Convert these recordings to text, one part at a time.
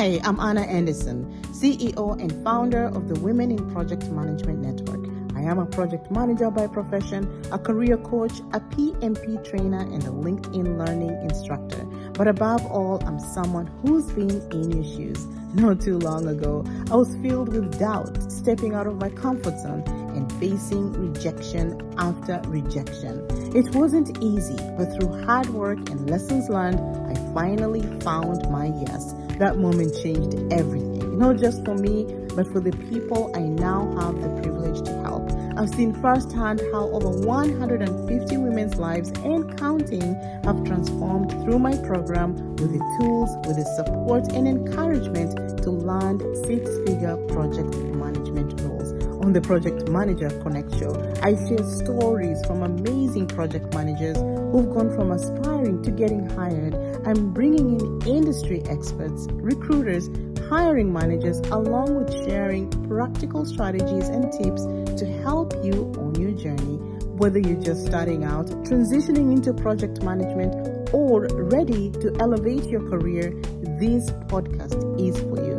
Hi, I'm Anna Anderson, CEO and founder of the Women in Project Management Network. I am a project manager by profession, a career coach, a PMP trainer, and a LinkedIn learning instructor. But above all, I'm someone who's been in your shoes. Not too long ago, I was filled with doubt, stepping out of my comfort zone and facing rejection after rejection. It wasn't easy, but through hard work and lessons learned, I finally found my yes. That moment changed everything, not just for me, but for the people I now have the privilege to help. I've seen firsthand how over 150 women's lives and counting have transformed through my program with the tools, with the support and encouragement to land six-figure project management roles. On the Project Manager Connect show, I share stories from amazing project managers who've gone from aspiring to getting hired. I'm bringing in industry experts, recruiters, hiring managers, along with sharing practical strategies and tips to help you on your journey. Whether you're just starting out, transitioning into project management, or ready to elevate your career, this podcast is for you.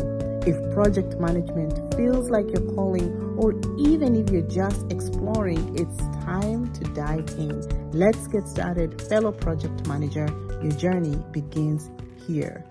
If project management feels like your calling, or even if you're just exploring, it's time to dive in. Let's get started, fellow project manager. Your journey begins here.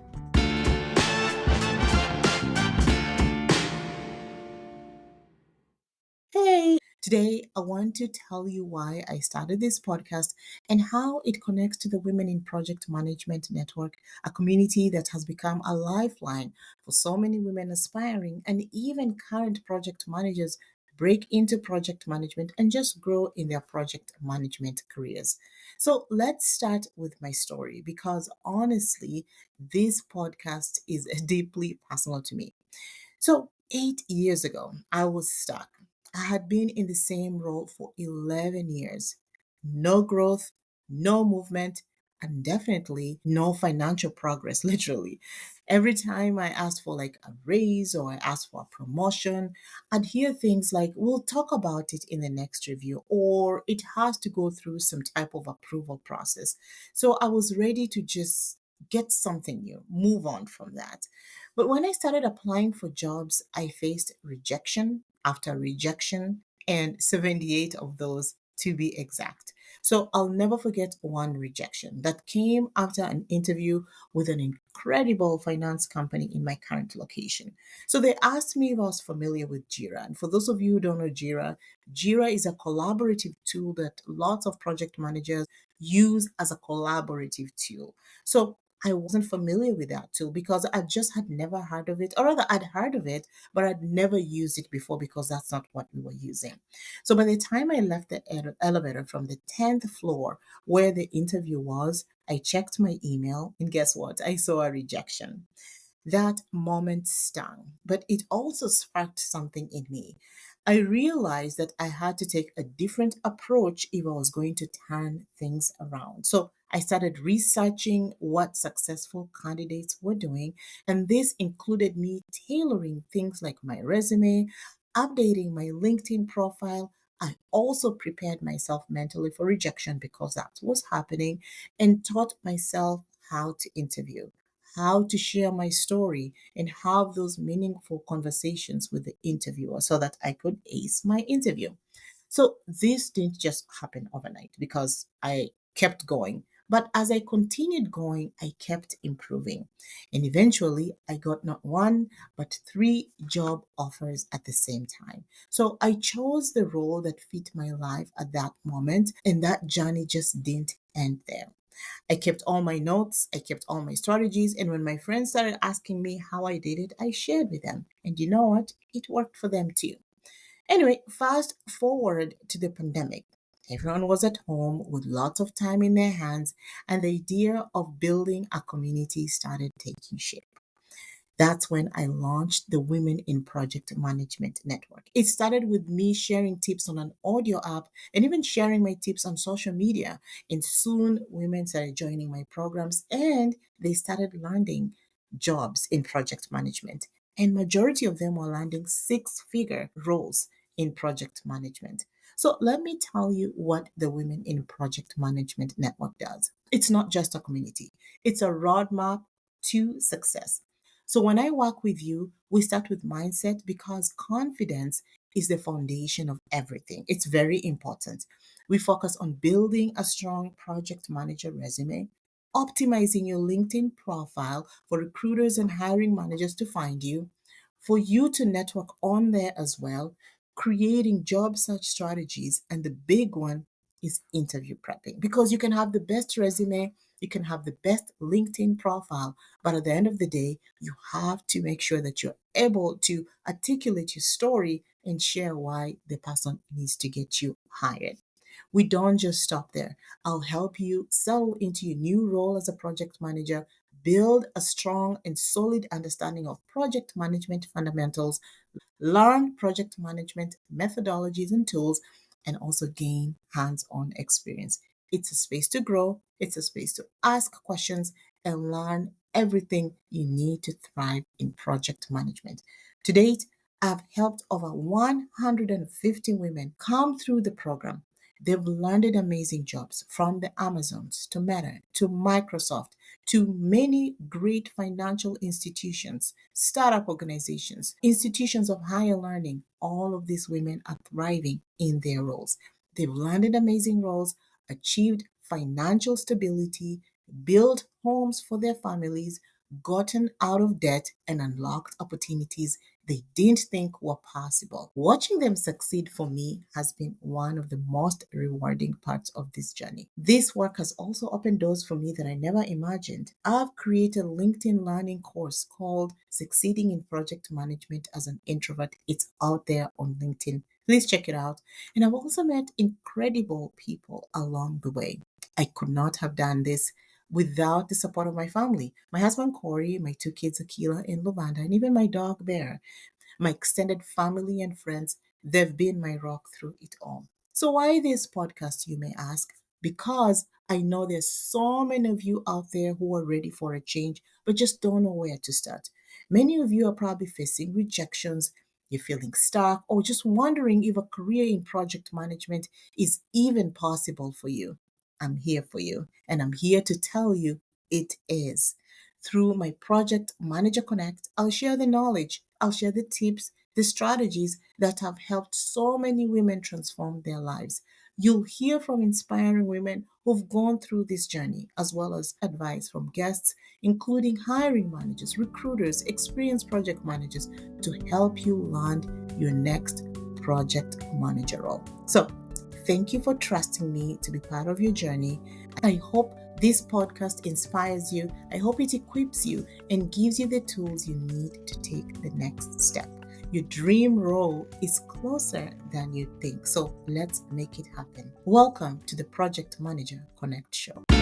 Hey, today I want to tell you why I started this podcast and how it connects to the Women in Project Management Network, a community that has become a lifeline for so many women aspiring and even current project managers to break into project management and just grow in their project management careers. So let's start with my story because honestly, this podcast is deeply personal to me. So, 8 years ago, I was stuck. I had been in the same role for 11 years. No growth, no movement, and definitely no financial progress, literally. Every time I asked for like a raise or I asked for a promotion, I'd hear things like, we'll talk about it in the next review, or it has to go through some type of approval process. So I was ready to just get something new, move on from that. But when I started applying for jobs, I faced rejection after rejection, and 78 of those to be exact. So I'll never forget one rejection that came after an interview with an incredible finance company in my current location. So they asked me if I was familiar with Jira. And for those of you who don't know Jira, Jira is a collaborative tool that lots of project managers use as a collaborative tool. So I wasn't familiar with that tool because I just had never heard of it, or rather, I'd heard of it, but I'd never used it before because that's not what we were using. So by the time I left the elevator from the 10th floor where the interview was, I checked my email, and guess what? I saw a rejection. That moment stung, but it also sparked something in me. I realized that I had to take a different approach if I was going to turn things around. So I started researching what successful candidates were doing, and this included me tailoring things like my resume, updating my LinkedIn profile. I also prepared myself mentally for rejection because that was happening and taught myself how to interview, how to share my story, and have those meaningful conversations with the interviewer so that I could ace my interview. So this didn't just happen overnight because I kept going. But as I continued going, I kept improving. And eventually, I got not one, but three job offers at the same time. So I chose the role that fit my life at that moment, and that journey just didn't end there. I kept all my notes, I kept all my strategies, and when my friends started asking me how I did it, I shared with them. And you know what? It worked for them too. Anyway, fast forward to the pandemic. Everyone was at home with lots of time in their hands, and the idea of building a community started taking shape. That's when I launched the Women in Project Management Network. It started with me sharing tips on an audio app and even sharing my tips on social media. And soon women started joining my programs and they started landing jobs in project management. And majority of them were landing six-figure roles in project management. So let me tell you what the Women in Project Management Network does. It's not just a community. It's a roadmap to success. So when I work with you, we start with mindset because confidence is the foundation of everything. It's very important. We focus on building a strong project manager resume, optimizing your LinkedIn profile for recruiters and hiring managers to find you, for you to network on there as well, creating job search strategies, and the big one is interview prepping because you can have the best resume, you can have the best LinkedIn profile, but at the end of the day, you have to make sure that you're able to articulate your story and share why the person needs to get you hired. We don't just stop there. I'll help you settle into your new role as a project manager, build a strong and solid understanding of project management fundamentals, learn project management methodologies and tools, and also gain hands on experience. It's a space to grow, it's a space to ask questions and learn everything you need to thrive in project management. To date, I've helped over 150 women come through the program. They've landed amazing jobs from the Amazons to Meta to Microsoft to many great financial institutions, startup organizations, institutions of higher learning. All of these women are thriving in their roles. They've landed amazing roles, achieved financial stability, built homes for their families, gotten out of debt, and unlocked opportunities they didn't think were possible. Watching them succeed for me has been one of the most rewarding parts of this journey. This work has also opened doors for me that I never imagined. I've created a LinkedIn learning course called Succeeding in Project Management as an Introvert. It's out there on LinkedIn. Please check it out. And I've also met incredible people along the way. I could not have done this without the support of my family. My husband Corey, my two kids Akila and Lavanda, and even my dog Bear. My extended family and friends, they've been my rock through it all. So, why this podcast, you may ask? Because I know there's so many of you out there who are ready for a change, but just don't know where to start. Many of you are probably facing rejections, you're feeling stuck, or just wondering if a career in project management is even possible for you. I'm here for you, and I'm here to tell you it is. Through my Project Manager Connect, I'll share the knowledge, I'll share the tips, the strategies that have helped so many women transform their lives. You'll hear from inspiring women who've gone through this journey, as well as advice from guests, including hiring managers, recruiters, experienced project managers, to help you land your next project manager role. So, thank you for trusting me to be part of your journey. I hope this podcast inspires you. I hope it equips you and gives you the tools you need to take the next step. Your dream role is closer than you think. So let's make it happen. Welcome to the Project Manager Connect Show.